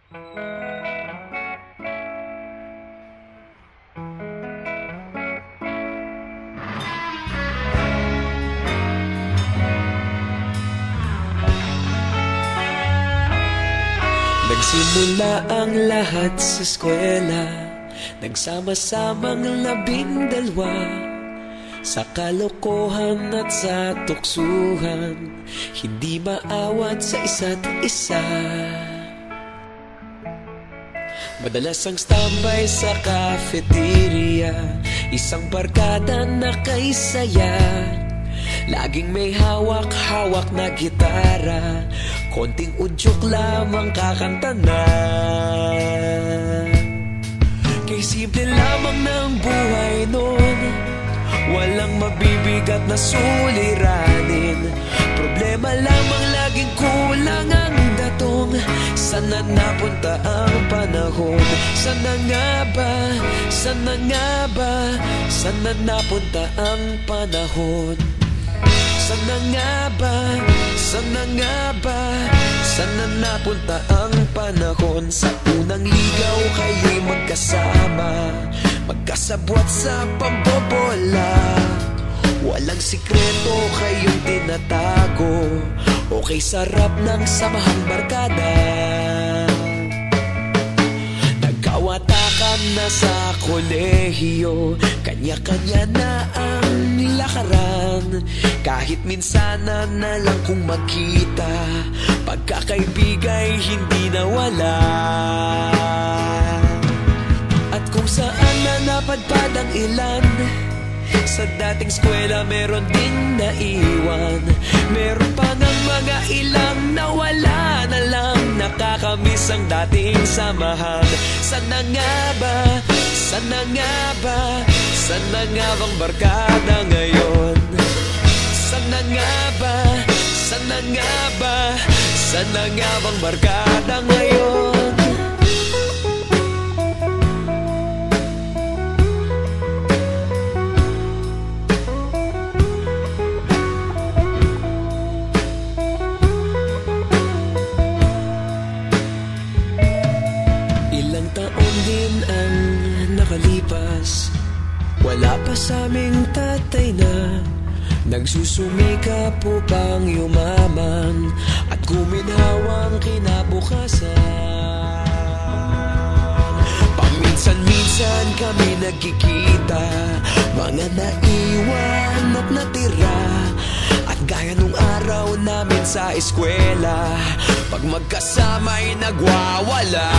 Nagsimula ang lahat sa eskwela, nagsama-samang 12 sa kalokohan at sa tuksuhan, hindi maawat sa isa't isa. Madalas ang standby sa cafeteria, isang barkada na kay saya. Laging may hawak-hawak na gitara, konting udyok lamang kakanta na. Kay simple lamang ng buhay nun, walang mabibigat na suliranin. Problema lamang laging kulang ang datong. Sana napunta ang panahon? Sana nga ba? Sana nga ba? Sana napunta ang panahon? Sana nga ba? Sana nga ba? Sana napunta ang panahon? Sa unang ligaw kayo'y magkasama, magkasabwat sa pambobola. Walang sikreto kayong tinatago, okay sarap ng samahang barkada. Nagkawatakan na sa kolehiyo, kanya-kanya na ang lakaran. Kahit minsan na lang kung magkita, pagkakaibigay hindi nawala. At kung saan na napadpad ang ilan, sa dating eskwela meron din naiwan. Meron pa ng mga ilang nawala na lang, nakakamiss ang dating samahan. Sana nga ba? Sana nga ba? Sana nga bang barkada ngayon? Sana nga ba? Sana nga ba? Sana nga bang barkada ngayon? Ilang taon din ang nakalipas, wala pa sa aming tatay na nagsusumikap upang yumaman at guminhawang kinabukasan. Paminsan-minsan kami nagkikita, mga naiwan at natira. At gaya nung araw namin sa eskwela, pag magkasama'y nagwawala.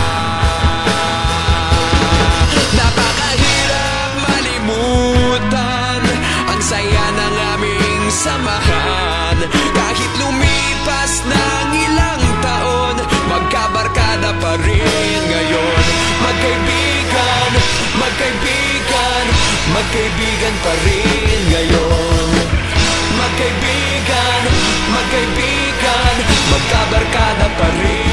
Napakahirap malimutan ang saya ng aming samahan. Kahit lumipas ng ilang taon, magkabarkada pa rin ngayon. Magkaibigan, magkaibigan, magkaibigan pa rin ngayon. Magkaibigan, magkaibigan, magkabarkada pa rin.